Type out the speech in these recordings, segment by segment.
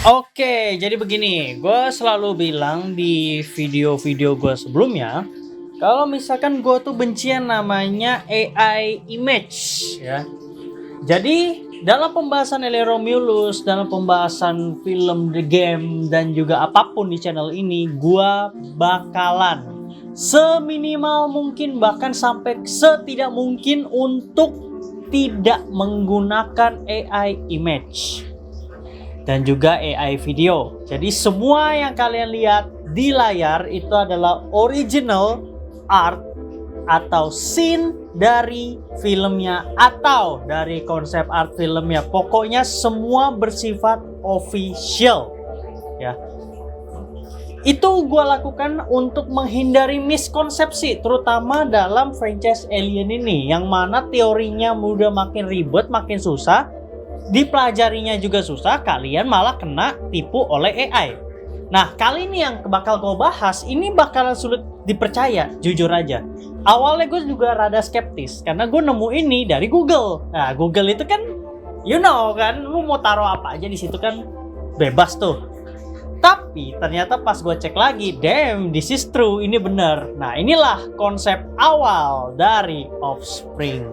Oke, jadi begini, gue selalu bilang di video-video gue sebelumnya, kalau misalkan gue tuh benci yang namanya AI image, ya. Jadi dalam pembahasan Ele Romulus, dalam pembahasan film, the game, dan juga apapun di channel ini, gue bakalan seminimal mungkin, bahkan sampai setidak mungkin untuk tidak menggunakan AI image dan juga AI video. Jadi semua yang kalian lihat di layar itu adalah original art atau scene dari filmnya atau dari konsep art filmnya. Pokoknya semua bersifat official, ya. Itu gue lakukan untuk menghindari miskonsepsi, terutama dalam franchise Alien ini, yang mana teorinya udah makin ribet, makin susah, dipelajarinya juga susah, kalian malah kena tipu oleh AI. Nah, kali ini yang bakal gue bahas, ini bakalan sulit dipercaya, jujur aja. Awalnya gue juga rada skeptis, karena gue nemu ini dari Google. Nah, Google itu kan, kan, lu mau taruh apa aja di situ kan bebas tuh. Tapi ternyata pas gue cek lagi, damn, this is true, ini bener. Nah, inilah konsep awal dari Offspring.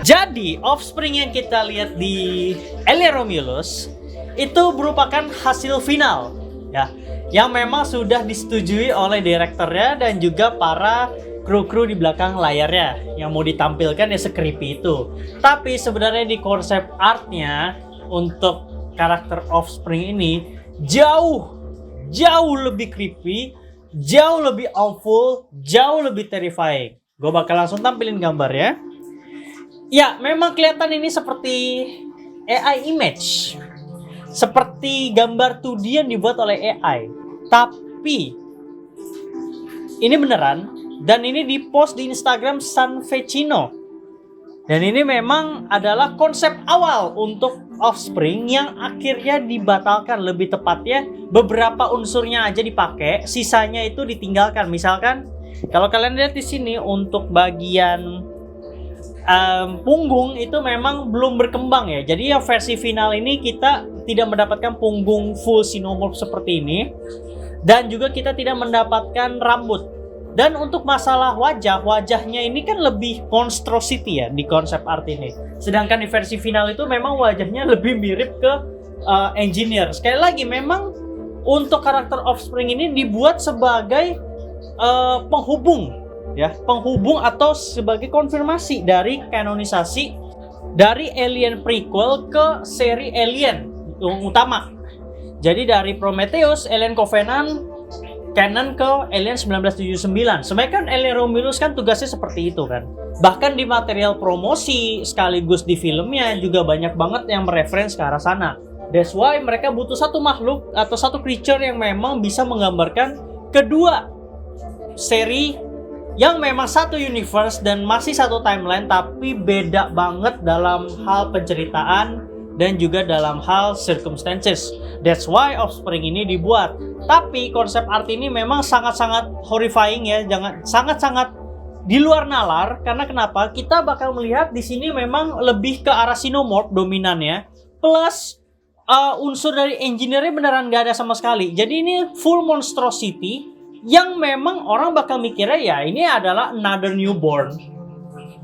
Jadi, Offspring yang kita lihat di Ele Romulus itu merupakan hasil final, ya, yang memang sudah disetujui oleh direkturnya dan juga para kru-kru di belakang layarnya yang mau ditampilkan ya se-creepy itu. Tapi sebenarnya di konsep artnya untuk karakter Offspring ini jauh lebih creepy, jauh lebih awful, jauh lebih terrifying. Gue bakal langsung tampilin gambarnya. Ya, memang kelihatan ini seperti AI image, seperti gambar 2D yang dibuat oleh AI. Tapi ini beneran, dan ini dipost di Instagram San Vecino. Dan ini memang adalah konsep awal untuk Offspring yang akhirnya dibatalkan. Lebih tepatnya beberapa unsurnya aja dipakai, sisanya itu ditinggalkan. Misalkan kalau kalian lihat di sini untuk bagian punggung itu memang belum berkembang ya. Jadi yang versi final ini kita tidak mendapatkan punggung full sinomorph seperti ini, dan juga kita tidak mendapatkan rambut. Dan untuk masalah wajahnya ini kan lebih monstrosity ya di konsep art ini. Sedangkan di versi final itu memang wajahnya lebih mirip ke engineer. Sekali lagi, memang untuk karakter Offspring ini dibuat sebagai penghubung, ya, penghubung atau sebagai konfirmasi dari kanonisasi dari Alien prequel ke seri Alien yang utama. Jadi dari Prometheus, Alien Covenant, canon ke Alien 1979. Sebenarnya kan Ele Romulus kan tugasnya seperti itu kan. Bahkan di material promosi sekaligus di filmnya juga banyak banget yang mereference ke arah sana. That's why mereka butuh satu makhluk atau satu creature yang memang bisa menggambarkan kedua seri yang memang satu universe dan masih satu timeline, tapi beda banget dalam hal penceritaan dan juga dalam hal circumstances. That's why Offspring ini dibuat. Tapi konsep art ini memang sangat-sangat horrifying ya, sangat-sangat di luar nalar. Karena kenapa? Kita bakal melihat di sini memang lebih ke arah sinomorph dominannya, plus unsur dari engineer-nya beneran gak ada sama sekali. Jadi ini full monstrosity yang memang orang bakal mikirnya ya ini adalah another newborn.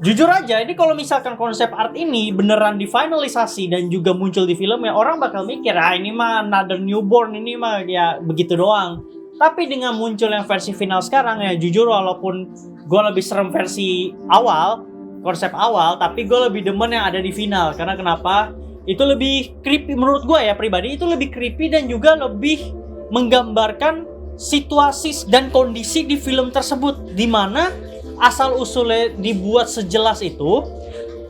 Jujur aja, ini kalau misalkan konsep art ini beneran difinalisasi dan juga muncul di filmnya, orang bakal mikir, ini mah another newborn, ini mah ya begitu doang. Tapi dengan muncul yang versi final sekarang ya, jujur walaupun gue lebih serem versi awal, konsep awal, tapi gue lebih demen yang ada di final. Karena kenapa? Itu lebih creepy, menurut gue ya pribadi, itu lebih creepy dan juga lebih menggambarkan situasi dan kondisi di film tersebut, dimana asal usulnya dibuat sejelas itu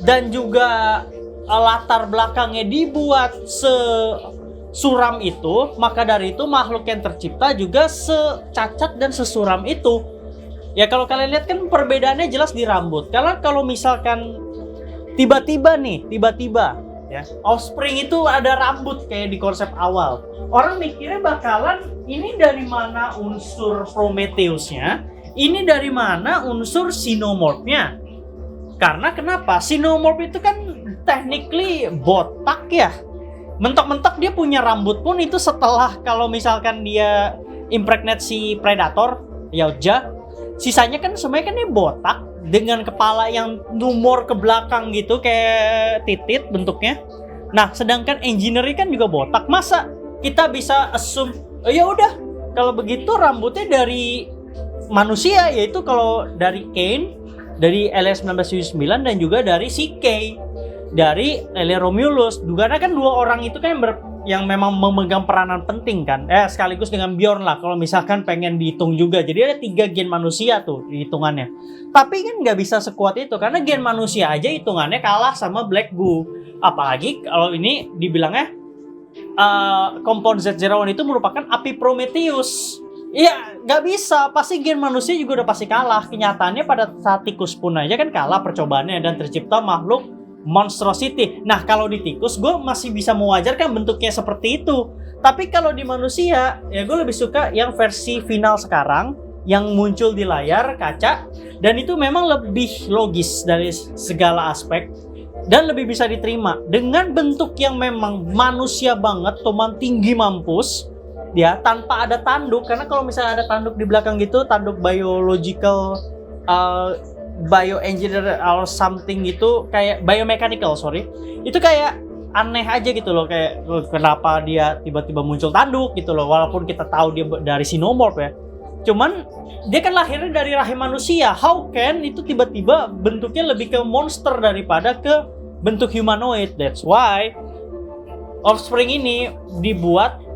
dan juga latar belakangnya dibuat sesuram itu, maka dari itu makhluk yang tercipta juga secacat dan sesuram itu. Ya kalau kalian lihat kan perbedaannya jelas di rambut. Karena kalau misalkan tiba-tiba ya Offspring itu ada rambut kayak di konsep awal, orang mikirnya bakalan ini dari mana unsur Prometheusnya, ini dari mana unsur sinomorphnya. Karena kenapa? Sinomorph itu kan technically botak ya. Mentok-mentok dia punya rambut pun itu setelah kalau misalkan dia impregnate si Predator, Yautja. Sisanya kan semuanya kan dia botak dengan kepala yang numor ke belakang gitu kayak titit bentuknya. Nah, sedangkan Engineer kan juga botak. Masa kita bisa assume ya udah kalau begitu rambutnya dari manusia, yaitu kalau dari Kane, dari LS1979 dan juga dari si Kay, dari L. Romulus. Karena kan dua orang itu kan yang memang memegang peranan penting kan. Sekaligus dengan Bjorn lah kalau misalkan pengen dihitung juga. Jadi ada 3 gen manusia tuh hitungannya. Tapi kan nggak bisa sekuat itu karena gen manusia aja hitungannya kalah sama Black Goo. Apalagi kalau ini dibilangnya Compound Z01 itu merupakan api Prometheus. Iya, nggak bisa. Pasti gen manusia juga udah pasti kalah. Kenyataannya pada saat tikus pun aja kan kalah percobaannya dan tercipta makhluk monstrosity. Nah, kalau di tikus gue masih bisa mewajarkan bentuknya seperti itu. Tapi kalau di manusia, ya gue lebih suka yang versi final sekarang yang muncul di layar kaca. Dan itu memang lebih logis dari segala aspek. Dan lebih bisa diterima. Dengan bentuk yang memang manusia banget, cuman tinggi mampus. Ya, tanpa ada tanduk. Karena kalau misalnya ada tanduk di belakang gitu, tanduk biological, bioengineer or something gitu, kayak biomechanical, itu kayak aneh aja gitu loh, kayak kenapa dia tiba-tiba muncul tanduk gitu loh, walaupun kita tahu dia dari xenomorph ya. Cuman dia kan lahirnya dari rahim manusia, how can itu tiba-tiba bentuknya lebih ke monster daripada ke bentuk humanoid. That's why Offspring ini dibuat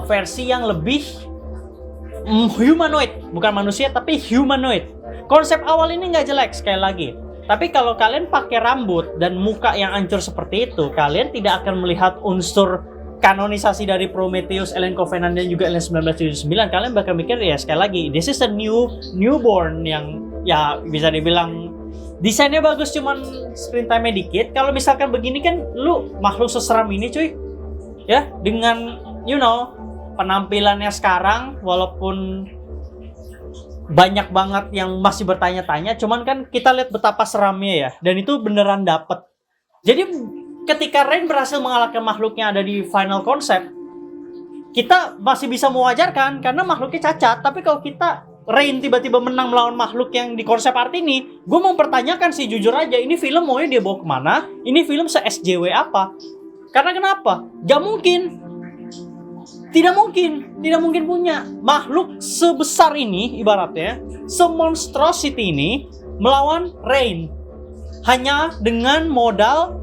versi yang lebih humanoid, bukan manusia tapi humanoid. Konsep awal ini nggak jelek sekali lagi. Tapi kalau kalian pakai rambut dan muka yang hancur seperti itu, kalian tidak akan melihat unsur kanonisasi dari Prometheus, Alien Covenant dan juga Alien 1979. Kalian bakal mikir ya sekali lagi, this is a newborn yang ya bisa dibilang desainnya bagus cuman screen time-nya dikit. Kalau misalkan begini kan lu makhluk seseram ini cuy. Ya, dengan penampilannya sekarang walaupun banyak banget yang masih bertanya-tanya, cuman kan kita lihat betapa seramnya ya, dan itu beneran dapet. Jadi ketika Rain berhasil mengalahkan makhluk yang ada di final concept, kita masih bisa mewajarkan karena makhluknya cacat. Tapi kalau kita Rain tiba-tiba menang melawan makhluk yang di konsep art ini, gue mempertanyakan sih jujur aja, ini film maunya dia bawa kemana? Ini film se-SJW apa? Karena kenapa? Gak mungkin. Tidak mungkin punya makhluk sebesar ini, ibaratnya semonstrosity ini melawan Rain hanya dengan modal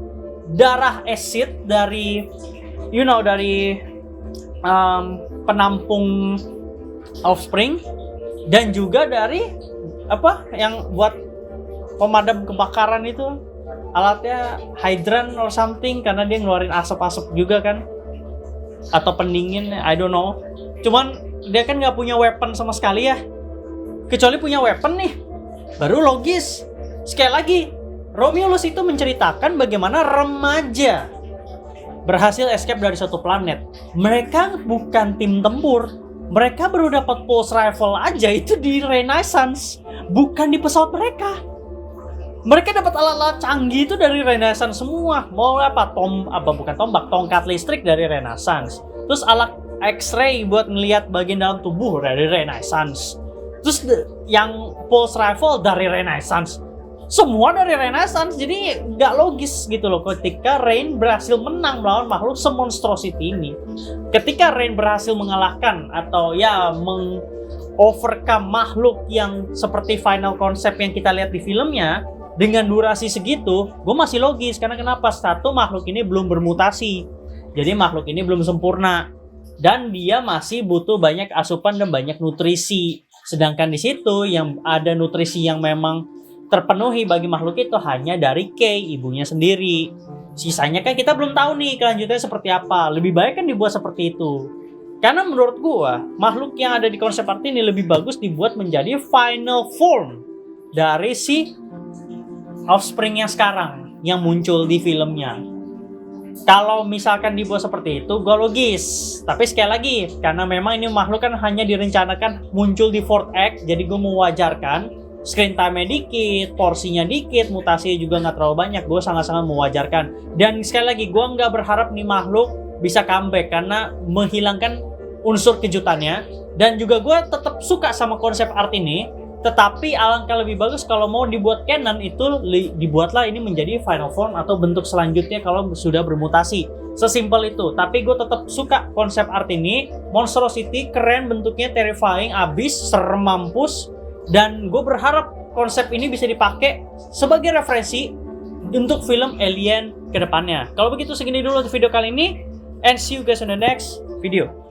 darah acid dari penampung Offspring dan juga dari yang buat pemadam kebakaran itu, alatnya hydrant or something, karena dia ngeluarin asap-asap juga kan, atau pendingin, I don't know. Cuman dia kan nggak punya weapon sama sekali ya, kecuali punya weapon nih baru logis. Sekali lagi, Romulus itu menceritakan bagaimana remaja berhasil escape dari suatu planet. Mereka bukan tim tempur, mereka baru dapat pulse rifle aja itu di Renaissance, bukan di pesawat mereka. Mereka dapat alat-alat canggih itu dari Renaissance semua. Mau bukan tombak, tongkat listrik dari Renaissance. Terus alat X-ray buat ngelihat bagian dalam tubuh dari Renaissance. Terus yang pulse rifle dari Renaissance. Semua dari Renaissance. Jadi nggak logis gitu loh ketika Rain berhasil menang melawan makhluk semonstrosity ini. Ketika Rain berhasil mengalahkan atau overcome makhluk yang seperti final concept yang kita lihat di filmnya, dengan durasi segitu, gue masih logis. Karena kenapa? Satu, makhluk ini belum bermutasi, jadi makhluk ini belum sempurna dan dia masih butuh banyak asupan dan banyak nutrisi. Sedangkan di situ yang ada nutrisi yang memang terpenuhi bagi makhluk itu hanya dari Kay, ibunya sendiri. Sisanya kan kita belum tahu nih kelanjutannya seperti apa. Lebih baik kan dibuat seperti itu. Karena menurut gue, makhluk yang ada di konsep art ini lebih bagus dibuat menjadi final form dari si Offspring yang sekarang yang muncul di filmnya. Kalau misalkan dibuat seperti itu, gue logis. Tapi sekali lagi, karena memang ini makhluk kan hanya direncanakan muncul di fourth act, jadi gue mewajarkan. screen time-nya dikit, porsinya dikit, mutasinya juga nggak terlalu banyak, gue sangat-sangat mewajarkan. Dan sekali lagi, gue nggak berharap nih makhluk bisa comeback karena menghilangkan unsur kejutannya. Dan juga gue tetap suka sama konsep art ini, tetapi alangkah lebih bagus kalau mau dibuat canon itu dibuatlah ini menjadi final form atau bentuk selanjutnya kalau sudah bermutasi. Sesimpel itu. Tapi gue tetap suka konsep art ini. Monstrosity keren bentuknya, terrifying, abis, serem mampus. Dan gue berharap konsep ini bisa dipakai sebagai referensi untuk film Alien ke depannya. Kalau begitu segini dulu untuk video kali ini, and see you guys in the next video.